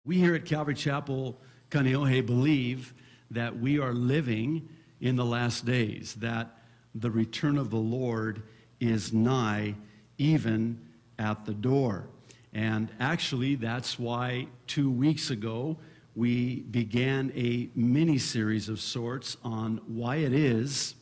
We here at Calvary Chapel, Kaneohe, believe that we are living in the last days, that the return of the Lord is nigh, even at the door. And actually, that's why 2 weeks ago, we began a mini-series of sorts on why it is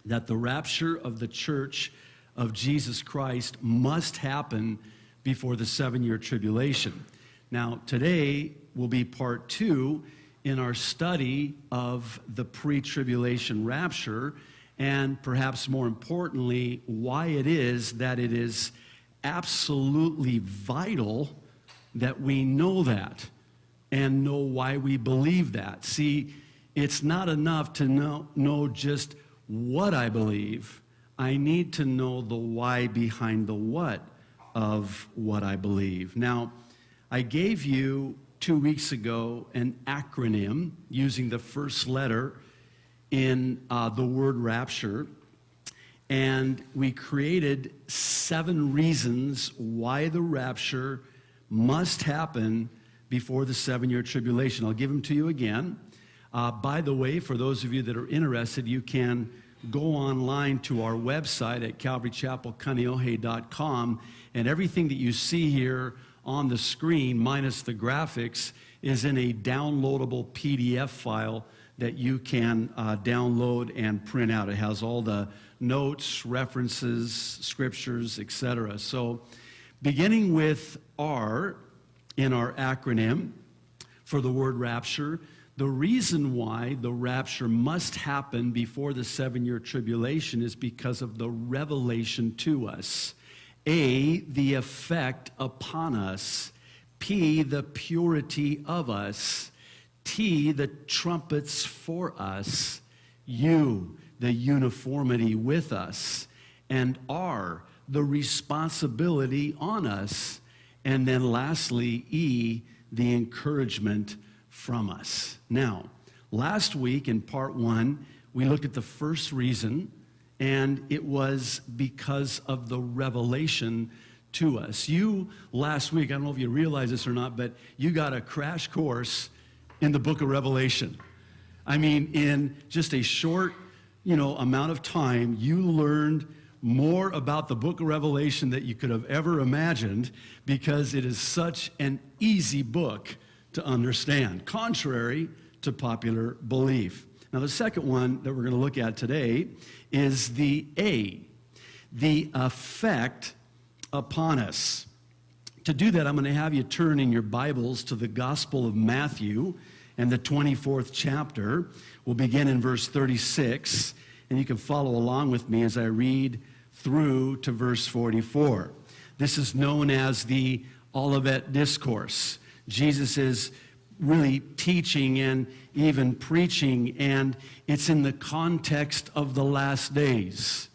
that the rapture of the church of Jesus Christ must happen before the 7-year tribulation. Now, today will be part 2 in our study of the pre-tribulation rapture, and perhaps more importantly, why it is that it is absolutely vital that we know that and know why we believe that. See, it's not enough to know just what I believe. I need to know the why behind the what of what I believe. Now, I gave you 2 weeks ago an acronym using the first letter in the word rapture, and we created 7 reasons why the rapture must happen before the 7-year tribulation. I'll give them to you again. By the way, for those of you that are interested, you can go online to our website at calvarychapelkaneohe.com, and everything that you see here on the screen, minus the graphics, is in a downloadable PDF file that you can download and print out. It has all the notes, references, scriptures, etc. So, beginning with R in our acronym for the word rapture, the reason why the rapture must happen before the 7-year tribulation is because of the revelation to us. A, the effect upon us. P, the purity of us. T, the trumpets for us. U, the uniformity with us. And R, the responsibility on us. And then lastly, E, the encouragement from us. Now, last week in part 1, we looked at the first reason, and it was because of the revelation to us. You, last week, I don't know if you realize this or not, but you got a crash course in the book of Revelation. I mean, in just a short, amount of time, you learned more about the book of Revelation that you could have ever imagined, because it is such an easy book to understand, contrary to popular belief. Now, the second one that we're going to look at today is the A, the effect upon us. To do that, I'm going to have you turn in your Bibles to the Gospel of Matthew and the 24th chapter. We'll begin in verse 36, and you can follow along with me as I read through to verse 44. This is known as the Olivet Discourse. Jesus is really teaching and even preaching, and it's in the context of the last days.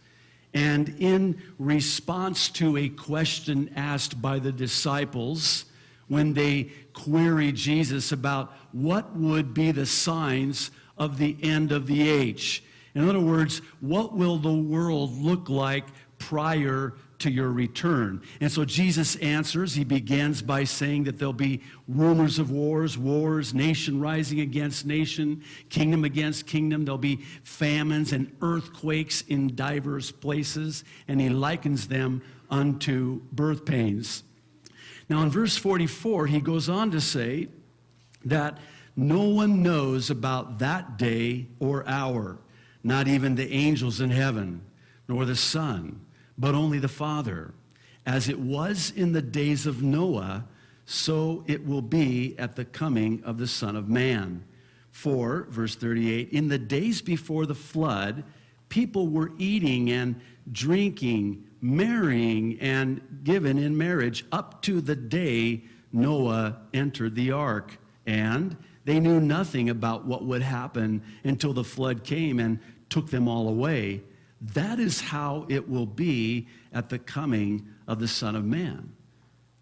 And in response to a question asked by the disciples when they queried Jesus about what would be the signs of the end of the age. In other words, what will the world look like prior to your return? And so Jesus answers. He begins by saying that there'll be rumors of wars, nation rising against nation, kingdom against kingdom. There'll be famines and earthquakes in diverse places, and he likens them unto birth pains. Now in verse 44, he goes on to say that no one knows about that day or hour, not even the angels in heaven, nor the Son, but only the Father. As it was in the days of Noah, so it will be at the coming of the Son of Man. For, verse 38, in the days before the flood, people were eating and drinking, marrying, and given in marriage up to the day Noah entered the ark. And they knew nothing about what would happen until the flood came and took them all away. That is how it will be at the coming of the Son of Man.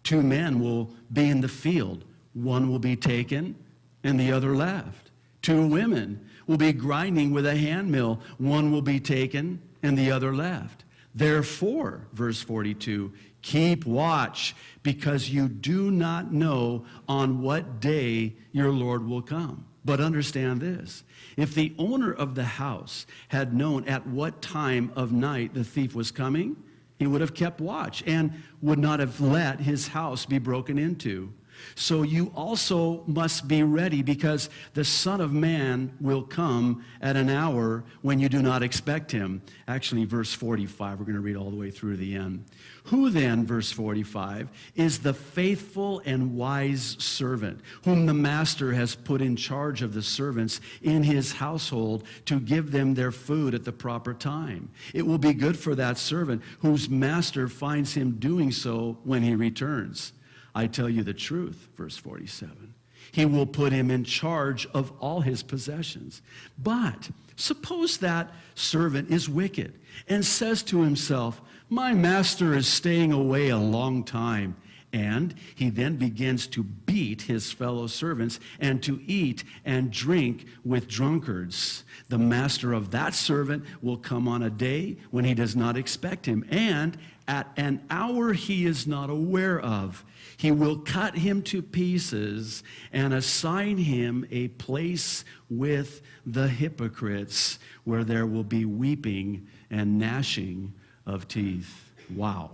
2 men will be in the field. One will be taken and the other left. 2 women will be grinding with a handmill. One will be taken and the other left. Therefore, verse 42, keep watch, because you do not know on what day your Lord will come. But understand this, if the owner of the house had known at what time of night the thief was coming, he would have kept watch and would not have let his house be broken into. So you also must be ready, because the Son of Man will come at an hour when you do not expect him. Actually, verse 45, we're going to read all the way through to the end. Who then, verse 45, is the faithful and wise servant whom the master has put in charge of the servants in his household to give them their food at the proper time? It will be good for that servant whose master finds him doing so when he returns. I tell you the truth, verse 47. He will put him in charge of all his possessions. But suppose that servant is wicked and says to himself, my master is staying away a long time. And he then begins to beat his fellow servants and to eat and drink with drunkards. The master of that servant will come on a day when he does not expect him, and at an hour he is not aware of. He will cut him to pieces and assign him a place with the hypocrites, where there will be weeping and gnashing of teeth. Wow.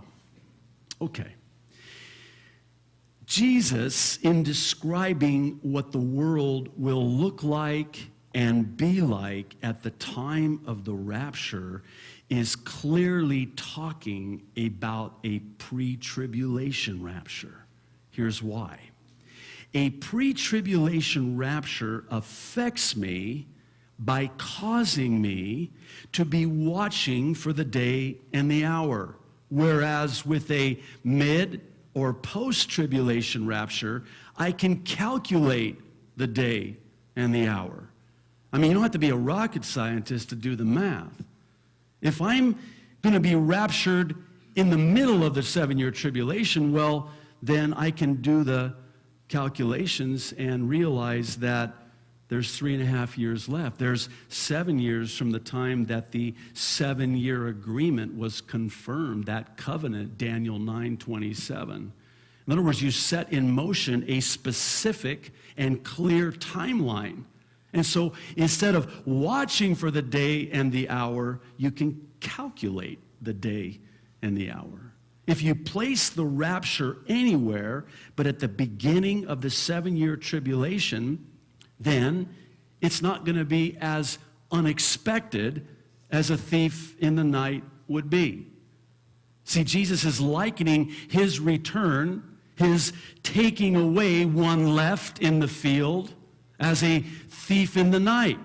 Okay. Jesus, in describing what the world will look like and be like at the time of the rapture, is clearly talking about a pre-tribulation rapture. Here's why. A pre-tribulation rapture affects me by causing me to be watching for the day and the hour, whereas with a mid or post-tribulation rapture, I can calculate the day and the hour. I mean, you don't have to be a rocket scientist to do the math. If I'm going to be raptured in the middle of the 7-year tribulation, well, then I can do the calculations and realize that there's 3.5 years left. There's 7 years from the time that the 7-year agreement was confirmed, that covenant, Daniel 9:27. In other words, you set in motion a specific and clear timeline. And so instead of watching for the day and the hour, you can calculate the day and the hour. If you place the rapture anywhere but at the beginning of the 7-year tribulation, then it's not going to be as unexpected as a thief in the night would be. See, Jesus is likening his return, his taking away one left in the field, as a thief in the night.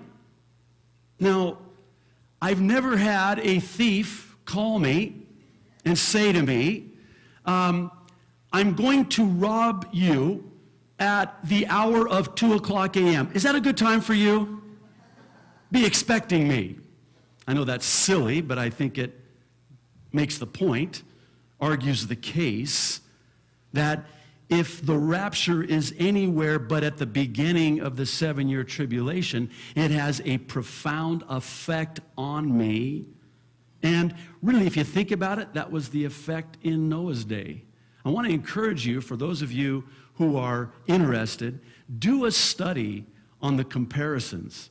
Now, I've never had a thief call me and say to me, I'm going to rob you at the hour of 2 o'clock a.m. Is that a good time for you? Be expecting me. I know that's silly, but I think it makes the point, argues the case, that if the rapture is anywhere but at the beginning of the 7-year tribulation, it has a profound effect on me. And really, if you think about it, that was the effect in Noah's day. I want to encourage you, for those of you who are interested, do a study on the comparisons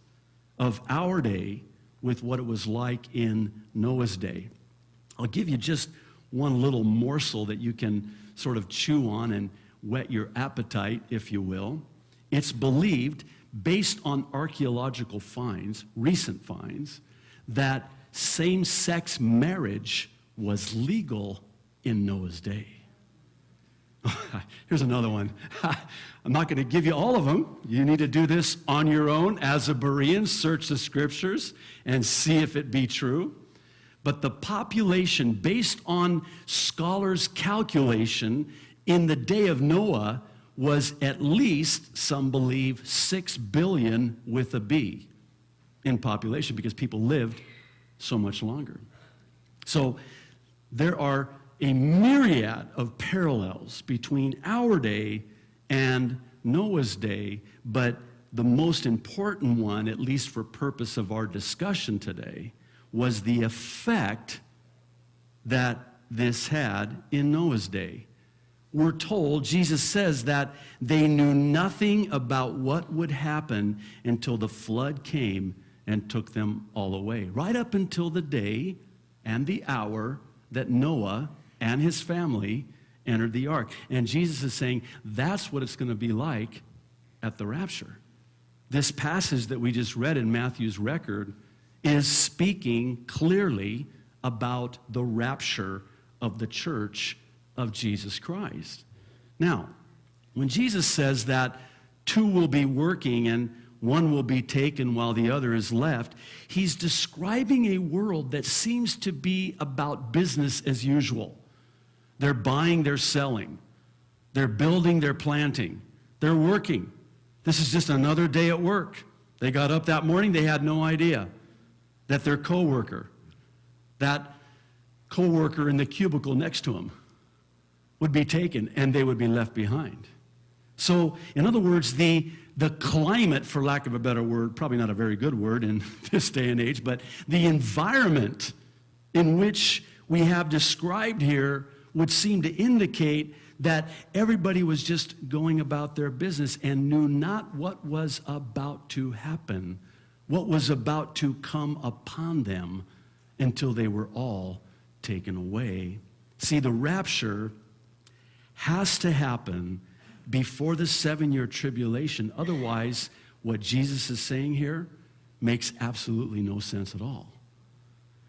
of our day with what it was like in Noah's day. I'll give you just one little morsel that you can sort of chew on and whet your appetite, if you will. It's believed, based on archaeological finds, recent finds, that same-sex marriage was legal in Noah's day. Here's another one. I'm not going to give you all of them. You need to do this on your own as a Berean. Search the scriptures and see if it be true. But the population, based on scholars' calculation, in the day of Noah was at least, some believe, 6 billion with a B in population, because people lived so much longer. So there are a myriad of parallels between our day and Noah's day, but the most important one, at least for purpose of our discussion today, was the effect that this had in Noah's day. We're told, Jesus says that they knew nothing about what would happen until the flood came and took them all away. Right up until the day and the hour that Noah and his family entered the ark. And Jesus is saying that's what it's going to be like at the rapture. This passage that we just read in Matthew's record is speaking clearly about the rapture of the church of Jesus Christ. Now, when Jesus says that two will be working and one will be taken while the other is left, he's describing a world that seems to be about business as usual. They're buying, they're selling. They're building, they're planting. They're working. This is just another day at work. They got up that morning, they had no idea that their coworker, that coworker in the cubicle next to them, would be taken and they would be left behind. So, in other words, the climate, for lack of a better word, probably not a very good word in this day and age, but the environment in which we have described here would seem to indicate that everybody was just going about their business and knew not what was about to happen, what was about to come upon them until they were all taken away. See, the rapture has to happen before the 7-year tribulation. Otherwise, what Jesus is saying here makes absolutely no sense at all.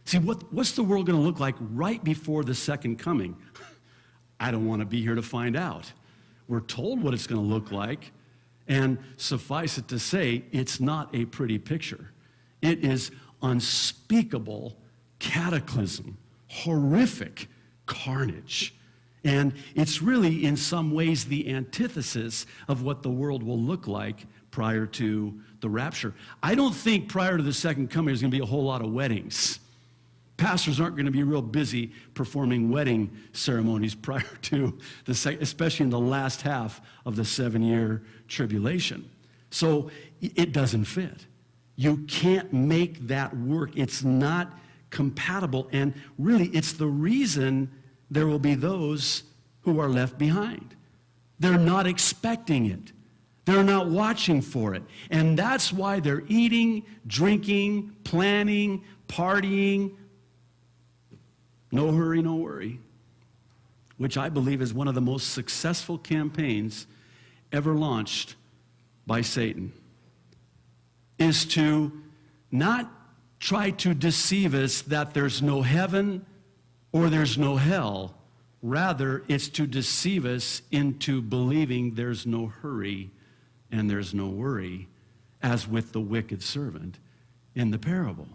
See, what's the world going to look like right before the second coming? I don't want to be here to find out. We're told what it's going to look like, and suffice it to say, it's not a pretty picture. It is unspeakable cataclysm, horrific carnage. And it's really, in some ways, the antithesis of what the world will look like prior to the rapture. I don't think prior to the second coming there's going to be a whole lot of weddings. Pastors aren't going to be real busy performing wedding ceremonies prior to especially in the last half of the 7-year tribulation. So it doesn't fit. You can't make that work. It's not compatible. And really, it's the reason there will be those who are left behind. They're not expecting it. They're not watching for it. And that's why they're eating, drinking, planning, partying. No hurry, no worry. Which I believe is one of the most successful campaigns ever launched by Satan. Is to not try to deceive us that there's no heaven or there's no hell. Rather, it's to deceive us into believing there's no hurry and there's no worry, as with the wicked servant in the parable.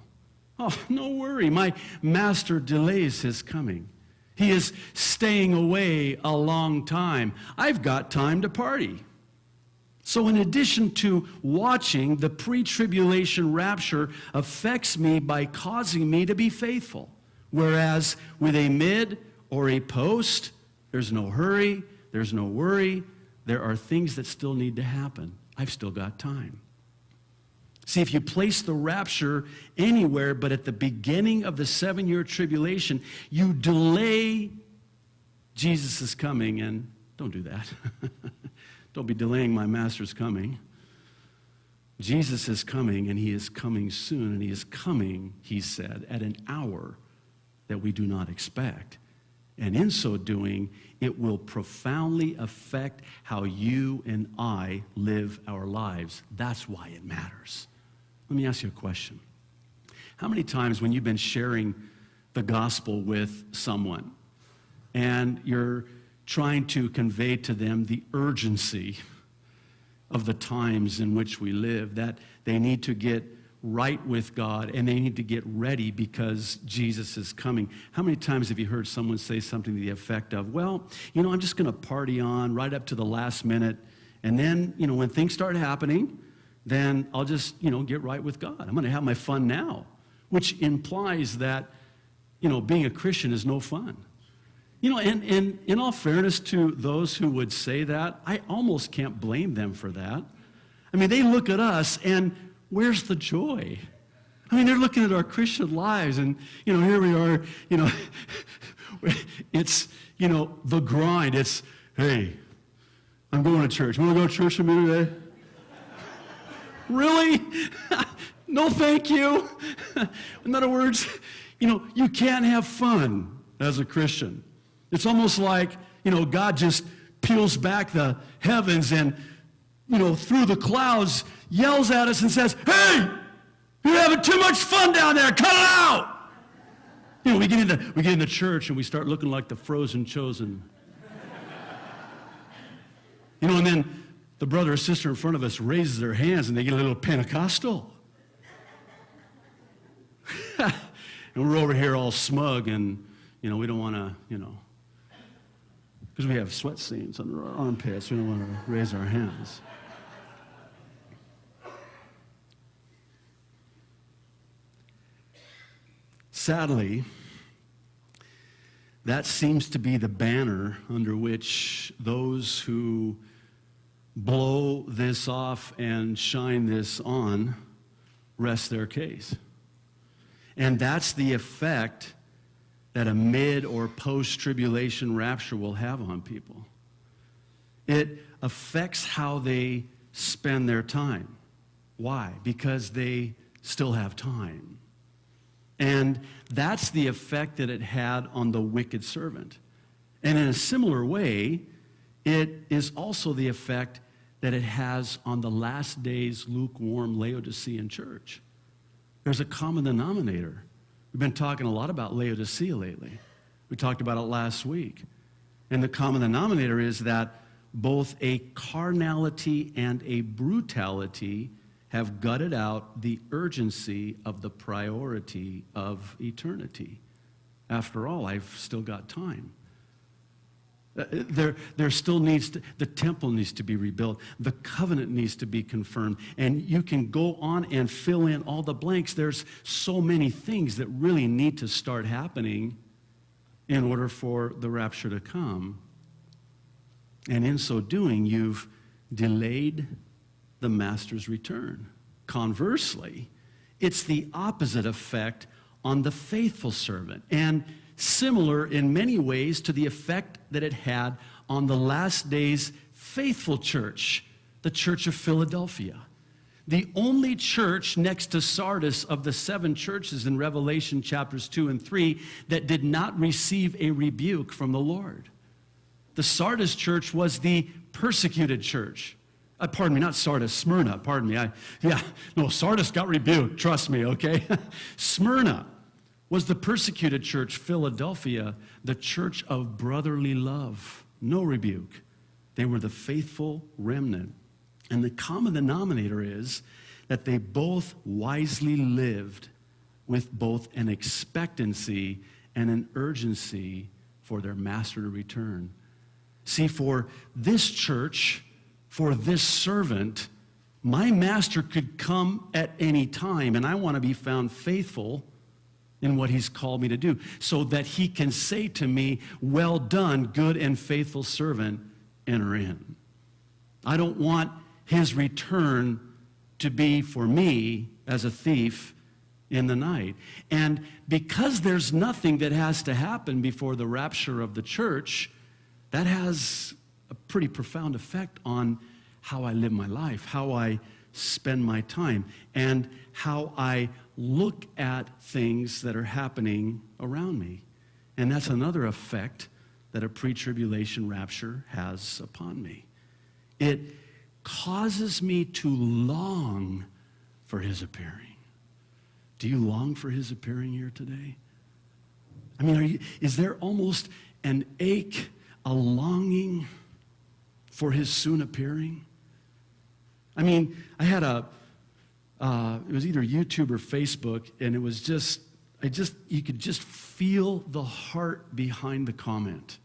Oh, no worry, my master delays his coming. He is staying away a long time. I've got time to party. So in addition to watching, the pre-tribulation rapture affects me by causing me to be faithful. Whereas with a mid or a post, there's no hurry, there's no worry. There are things that still need to happen. I've still got time. See, if you place the rapture anywhere but at the beginning of the 7-year tribulation, you delay Jesus' coming, and don't do that. Don't be delaying my master's coming. Jesus is coming, and he is coming soon, and he is coming, he said, at an hour that we do not expect. And in so doing, it will profoundly affect how you and I live our lives. That's why it matters. Let me ask you a question. How many times when you've been sharing the gospel with someone and you're trying to convey to them the urgency of the times in which we live, that they need to get right with God and they need to get ready because Jesus is coming. How many times have you heard someone say something to the effect of, well, I'm just going to party on right up to the last minute, and then, when things start happening, then I'll just, get right with God. I'm going to have my fun now, which implies that, being a Christian is no fun. And in all fairness to those who would say that, I almost can't blame them for that. I mean, they look at us and where's the joy? I mean, they're looking at our Christian lives, and, here we are, it's, the grind. It's, hey, I'm going to church. You want to go to church with me today? Really? No, thank you. In other words, you can't have fun as a Christian. It's almost like, God just peels back the heavens and, through the clouds, yells at us and says, hey, you're having too much fun down there. Cut it out. We get into church and we start looking like the frozen chosen. And then the brother or sister in front of us raises their hands and they get a little Pentecostal. And we're over here all smug and, we don't want to, because we have sweat stains under our armpits. We don't want to raise our hands. Sadly, that seems to be the banner under which those who blow this off and shine this on rest their case. And that's the effect that a mid or post-tribulation rapture will have on people. It affects how they spend their time. Why? Because they still have time. And that's the effect that it had on the wicked servant. And in a similar way, it is also the effect that it has on the last days lukewarm Laodicean church. There's a common denominator. We've been talking a lot about Laodicea lately. We talked about it last week. And the common denominator is that both a carnality and a brutality have gutted out the urgency of the priority of eternity. After all, I've still got time. There still needs to, the temple needs to be rebuilt. The covenant needs to be confirmed. And you can go on and fill in all the blanks. There's so many things that really need to start happening in order for the rapture to come. And in so doing, you've delayed the master's return. Conversely, it's the opposite effect on the faithful servant, and similar in many ways to the effect that it had on the last days faithful church, the church of Philadelphia. The only church next to Sardis of the 7 churches in Revelation chapters 2 and 3 that did not receive a rebuke from the Lord. The Sardis church was the persecuted church. Pardon me, not Sardis, Smyrna, pardon me. Sardis got rebuked, trust me, okay? Smyrna was the persecuted church. Philadelphia, the church of brotherly love, no rebuke. They were the faithful remnant. And the common denominator is that they both wisely lived with both an expectancy and an urgency for their master to return. See, for this church, for this servant, my master could come at any time, and I want to be found faithful in what he's called me to do, so that he can say to me, well done, good and faithful servant, enter in. I don't want his return to be for me as a thief in the night. And because there's nothing that has to happen before the rapture of the church, that has a pretty profound effect on how I live my life, how I spend my time, and how I look at things that are happening around me. And that's another effect that a pre-tribulation rapture has upon me. It causes me to long for his appearing. Do you long for his appearing here today? I mean, is there almost an ache, a longing for his soon appearing? I mean, I had it was either YouTube or Facebook, and it was you could just feel the heart behind the comment.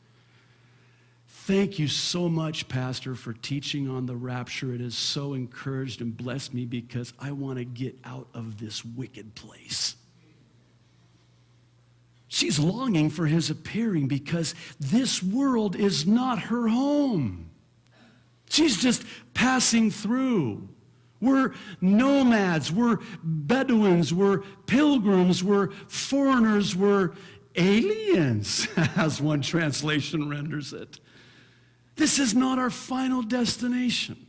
Thank you so much, Pastor, for teaching on the rapture. It has so encouraged and blessed me because I want to get out of this wicked place. She's longing for his appearing because this world is not her home. She's just passing through We're nomads, we're Bedouins, we're pilgrims, we're foreigners, we're aliens, as one translation renders it. This is not our final destination.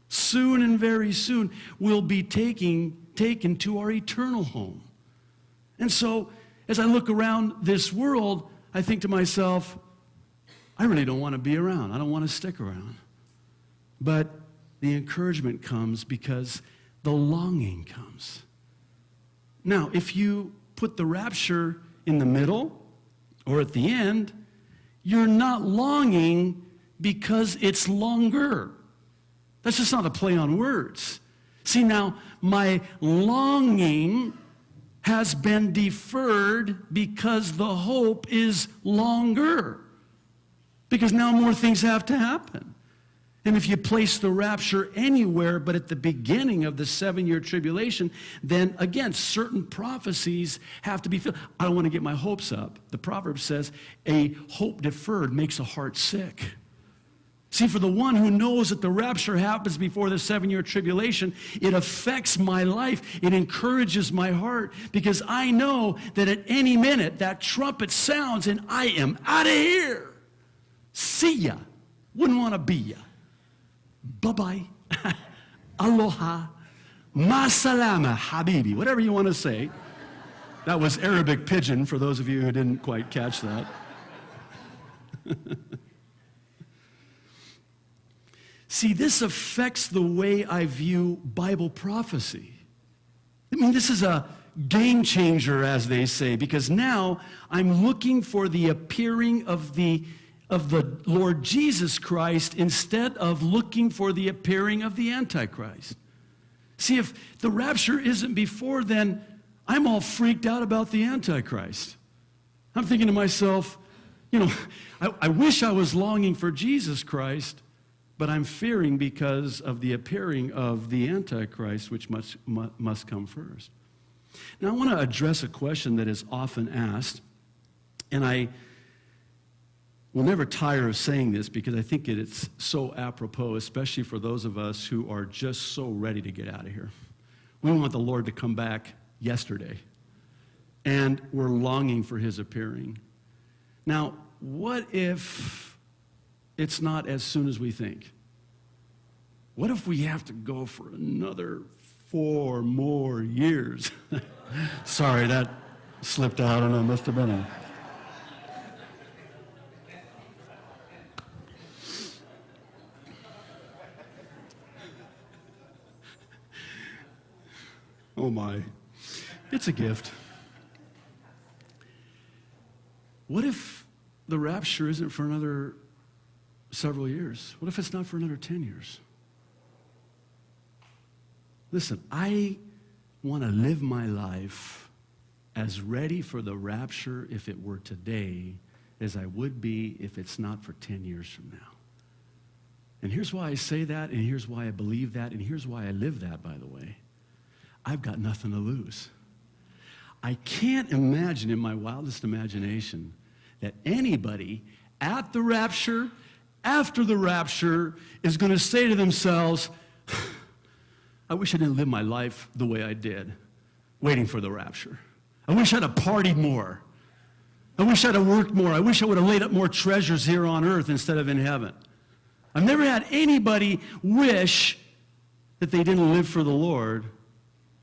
Soon and very soon, we'll be taken to our eternal home. And so, as I look around this world, I think to myself, I really don't want to be around. I don't want to stick around. But the encouragement comes because the longing comes. Now, if you put the rapture in the middle or at the end, you're not longing because it's longer. That's just not a play on words. See, now, my longing has been deferred because the hope is longer. Because now more things have to happen. And if you place the rapture anywhere but at the beginning of the 7-year tribulation, then again, certain prophecies have to be filled. I don't want to get my hopes up. The proverb says, a hope deferred makes a heart sick. See, for the one who knows that the rapture happens before the 7-year tribulation, it affects my life. It encourages my heart because I know that at any minute that trumpet sounds and I am out of here. See ya. Wouldn't want to be ya. Bye-bye. Aloha. Masalama, habibi. Whatever you want to say. That was Arabic pigeon for those of you who didn't quite catch that. See, this affects the way I view Bible prophecy. I mean, this is a game changer, as they say, because now I'm looking for the appearing of the Lord Jesus Christ instead of looking for the appearing of the Antichrist. See, if the rapture isn't before, then I'm all freaked out about the Antichrist. I'm thinking to myself, you know, I wish I was longing for Jesus Christ, but I'm fearing because of the appearing of the Antichrist, which must come first. Now, I want to address a question that is often asked, and I will never tire of saying this because I think it's so apropos, especially for those of us who are just so ready to get out of here. We want the Lord to come back yesterday, and we're longing for his appearing. Now, what if it's not as soon as we think? What if we have to go for another 4 more years? Sorry, that slipped out. I don't know, it must have been a... Oh my, it's a gift. What if the rapture isn't for another several years? What if it's not for another 10 years? Listen, I want to live my life as ready for the rapture if it were today as I would be if it's not for 10 years from now. And here's why I say that, and here's why I believe that, and here's why I live that, by the way. I've got nothing to lose. I can't imagine in my wildest imagination that anybody at the rapture, after the rapture, is going to say to themselves, I wish I didn't live my life the way I did, waiting for the rapture. I wish I'd have partied more. I wish I'd have worked more. I wish I would have laid up more treasures here on earth instead of in heaven. I've never had anybody wish that they didn't live for the Lord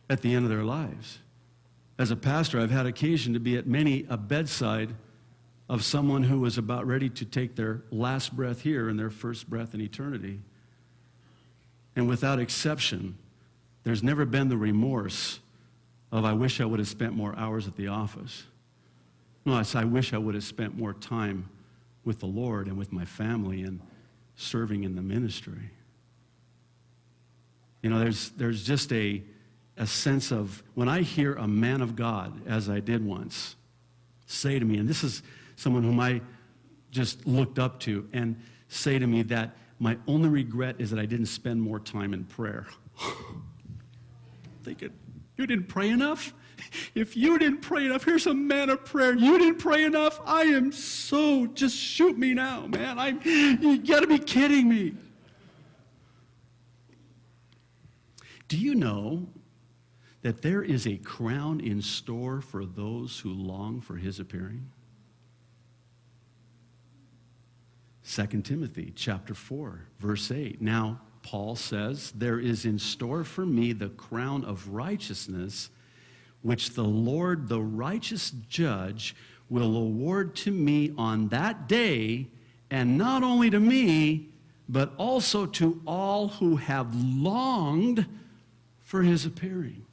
at the end of their lives. As a pastor, I've had occasion to be at many a bedside of someone who was about ready to take their last breath here and their first breath in eternity. And without exception, there's never been the remorse of, I wish I would have spent more hours at the office. No, it's, I wish I would have spent more time with the Lord and with my family and serving in the ministry. You know, there's just a sense of, when I hear a man of God, as I did once, say to me, and this is someone whom I just looked up to, and say to me that my only regret is that I didn't spend more time in prayer. Thinking, you didn't pray enough? If you didn't pray enough, here's a man of prayer. You didn't pray enough? I am so, just shoot me now, man. You gotta be kidding me. Do you know that there is a crown in store for those who long for his appearing? 2 Timothy chapter 4, verse 8. Now, Paul says, there is in store for me the crown of righteousness, which the Lord, the righteous judge, will award to me on that day, and not only to me, but also to all who have longed for his appearing.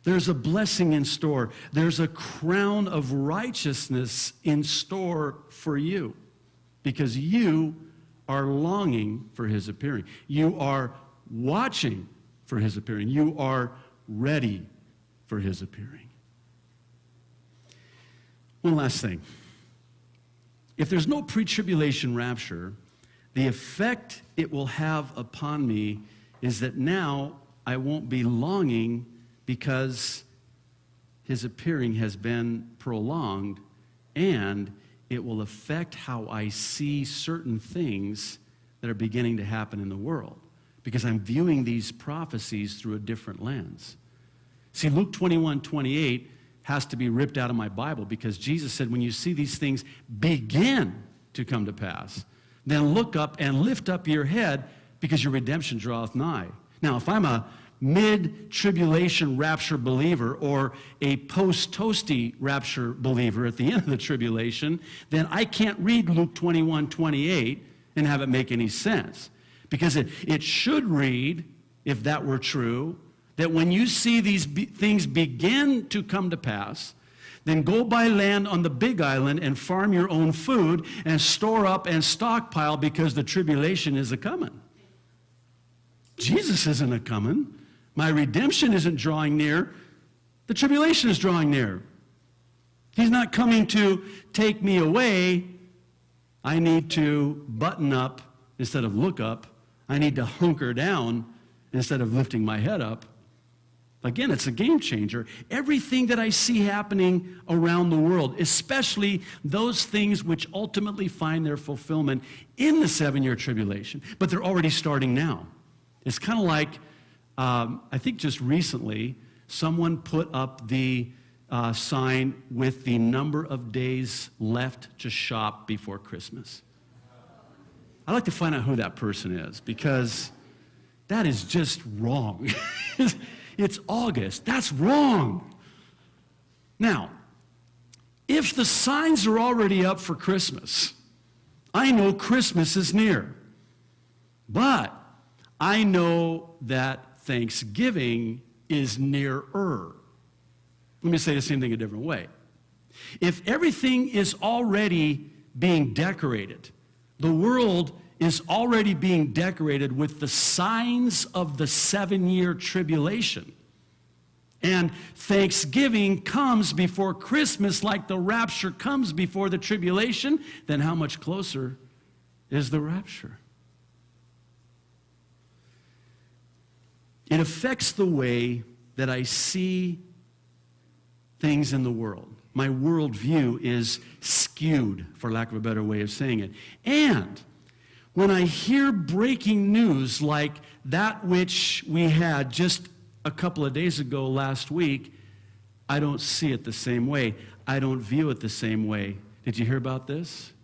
There's a blessing in store. There's a crown of righteousness in store for you, because you are longing for his appearing. You are watching for his appearing. You are ready for his appearing. One last thing. If there's no pre-tribulation rapture, the effect it will have upon me is that now I won't be longing because his appearing has been prolonged, and it will affect how I see certain things that are beginning to happen in the world, because I'm viewing these prophecies through a different lens. See, Luke 21:28 has to be ripped out of my Bible, because Jesus said, when you see these things begin to come to pass, then look up and lift up your head, because your redemption draweth nigh. Now, if I'm a mid-tribulation rapture believer or a post-toasty rapture believer at the end of the tribulation, then I can't read Luke 21:28 and have it make any sense. Because it should read, if that were true, that when you see these things begin to come to pass, then go buy land on the big island and farm your own food and store up and stockpile, because the tribulation is a-coming. Jesus isn't a-coming. My redemption isn't drawing near. The tribulation is drawing near. He's not coming to take me away. I need to button up instead of look up. I need to hunker down instead of lifting my head up. Again, it's a game changer. Everything that I see happening around the world, especially those things which ultimately find their fulfillment in the 7-year tribulation, but they're already starting now. It's kind of like, I think just recently, someone put up the sign with the number of days left to shop before Christmas. I'd like to find out who that person is, because that is just wrong. It's August. That's wrong. Now, if the signs are already up for Christmas, I know Christmas is near. But I know that Thanksgiving is nearer. Let me say the same thing a different way. If everything is already being decorated, the world is already being decorated with the signs of the 7-year tribulation, and Thanksgiving comes before Christmas like the rapture comes before the tribulation, then how much closer is the rapture? It affects the way that I see things in the world. My worldview is skewed, for lack of a better way of saying it. And when I hear breaking news like that which we had just a couple of days ago last week, I don't see it the same way. I don't view it the same way. Did you hear about this?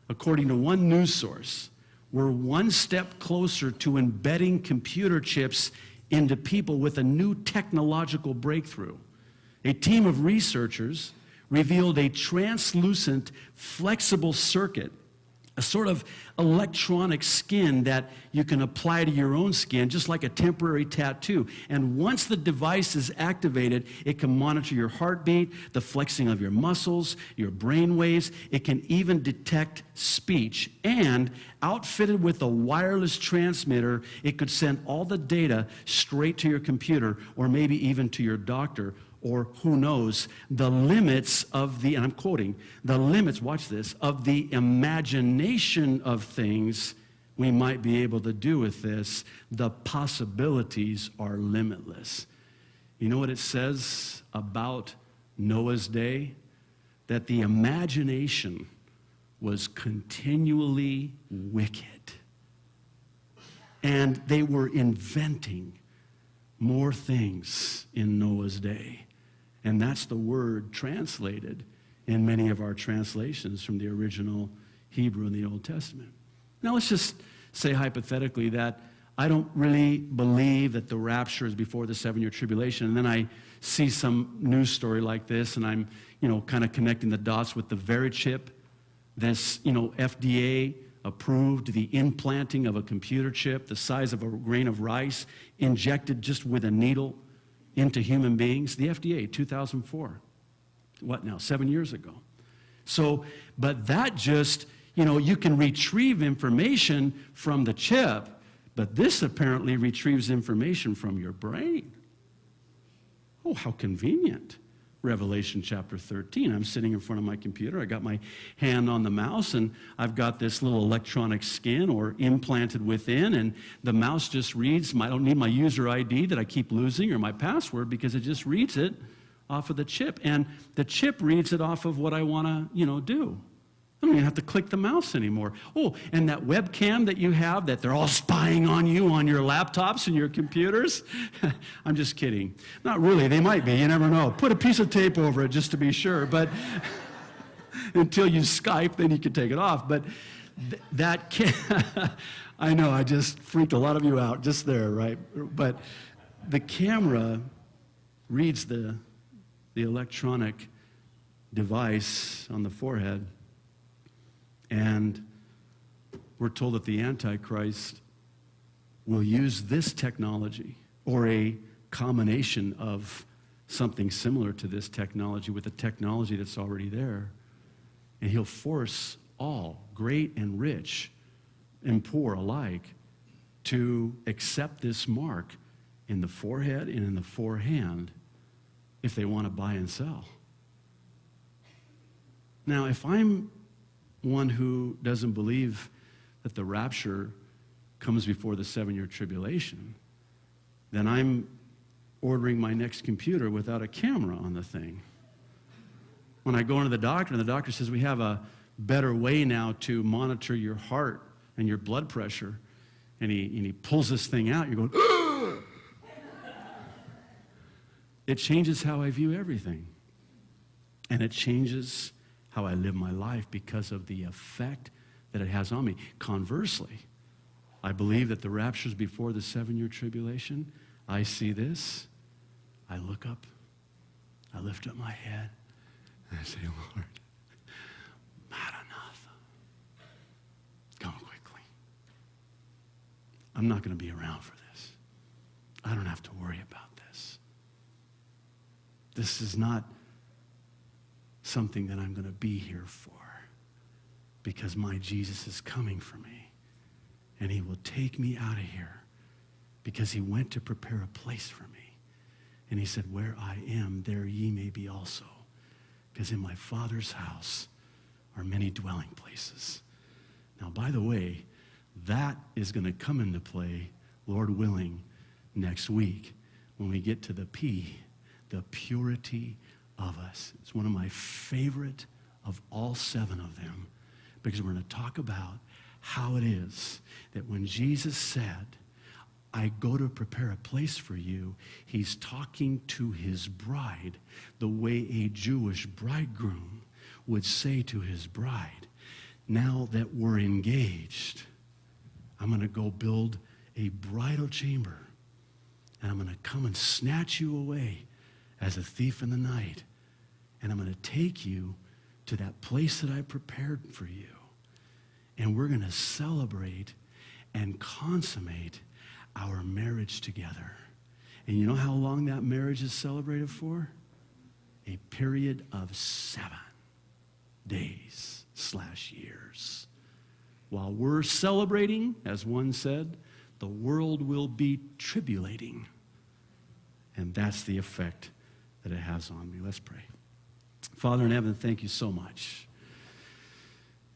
According to one news source, we're one step closer to embedding computer chips into people with a new technological breakthrough. A team of researchers revealed a translucent, flexible circuit, a sort of electronic skin that you can apply to your own skin, just like a temporary tattoo. And once the device is activated, it can monitor your heartbeat, the flexing of your muscles, your brain waves. It can even detect speech. And outfitted with a wireless transmitter, it could send all the data straight to your computer, or maybe even to your doctor, or who knows, the limits of the, and I'm quoting, the limits, watch this, of the imagination of things we might be able to do with this. The possibilities are limitless. You know what it says about Noah's day? That the imagination was continually wicked. And they were inventing more things in Noah's day. And that's the word translated in many of our translations from the original Hebrew in the Old Testament. Now let's just say hypothetically that I don't really believe that the rapture is before the 7-year tribulation. And then I see some news story like this, and I'm, kind of connecting the dots with the very chip, this, FDA approved the implanting of a computer chip the size of a grain of rice injected just with a needle into human beings. The FDA, 2004. What now, 7 years ago. So, but that just, you can retrieve information from the chip, but this apparently retrieves information from your brain. Oh, how convenient. Revelation chapter 13. I'm sitting in front of my computer. I got my hand on the mouse, and I've got this little electronic skin or implanted within, and the mouse just reads. I don't need my user ID that I keep losing or my password, because it just reads it off of the chip. And the chip reads it off of what I want to, do. I don't even have to click the mouse anymore. Oh, and that webcam that you have, that they're all spying on you on your laptops and your computers. I'm just kidding. Not really. They might be. You never know. Put a piece of tape over it just to be sure. But until you Skype, then you can take it off. But I know, I just freaked a lot of you out just there, right? But the camera reads the electronic device on the forehead. And we're told that the Antichrist will use this technology, or a combination of something similar to this technology with the technology that's already there. And he'll force all, great and rich and poor alike, to accept this mark in the forehead and in the forehand if they want to buy and sell. Now, if I'm one who doesn't believe that the rapture comes before the 7-year tribulation, then I'm ordering my next computer without a camera on the thing. When I go into the doctor, and the doctor says, we have a better way now to monitor your heart and your blood pressure, and he pulls this thing out, you're going, it changes how I view everything. And it changes how I live my life because of the effect that it has on me. Conversely, I believe that the rapture is before the 7-year tribulation. I see this, I look up, I lift up my head, and I say, Lord, Maranatha, come quickly. I'm not going to be around for this. I don't have to worry about this. This is not something that I'm going to be here for, because my Jesus is coming for me, and he will take me out of here, because he went to prepare a place for me. And he said, where I am, there ye may be also, because in my Father's house are many dwelling places. Now, by the way, that is going to come into play, Lord willing, next week when we get to the P, the purity of us. It's one of my favorite of all 7 of them, because we're going to talk about how it is that when Jesus said, I go to prepare a place for you, he's talking to his bride the way a Jewish bridegroom would say to his bride, now that we're engaged, I'm going to go build a bridal chamber, and I'm going to come and snatch you away as a thief in the night, and I'm going to take you to that place that I prepared for you, and we're going to celebrate and consummate our marriage together. And you know how long that marriage is celebrated for? A period of 7 days/years. While we're celebrating, as one said, the world will be tribulating. And that's the effect that it has on me. Let's pray. Father in heaven, thank you so much.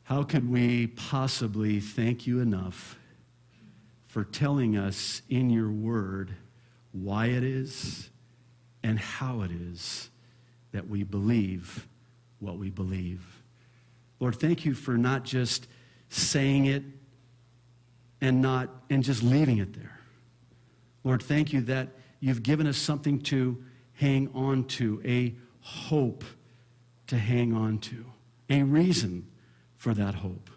How could we possibly thank you enough for telling us in your word why it is and how it is that we believe what we believe. Lord, thank you for not just saying it and just leaving it there. Lord, thank you that you've given us something to hang on to, a hope to hang on to, a reason for that hope.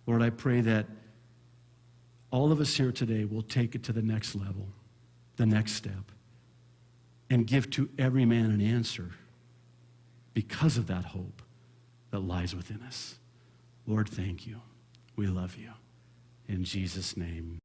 Lord, I pray that all of us here today will take it to the next level, the next step, and give to every man an answer because of that hope that lies within us. Lord, thank you. We love you. In Jesus' name.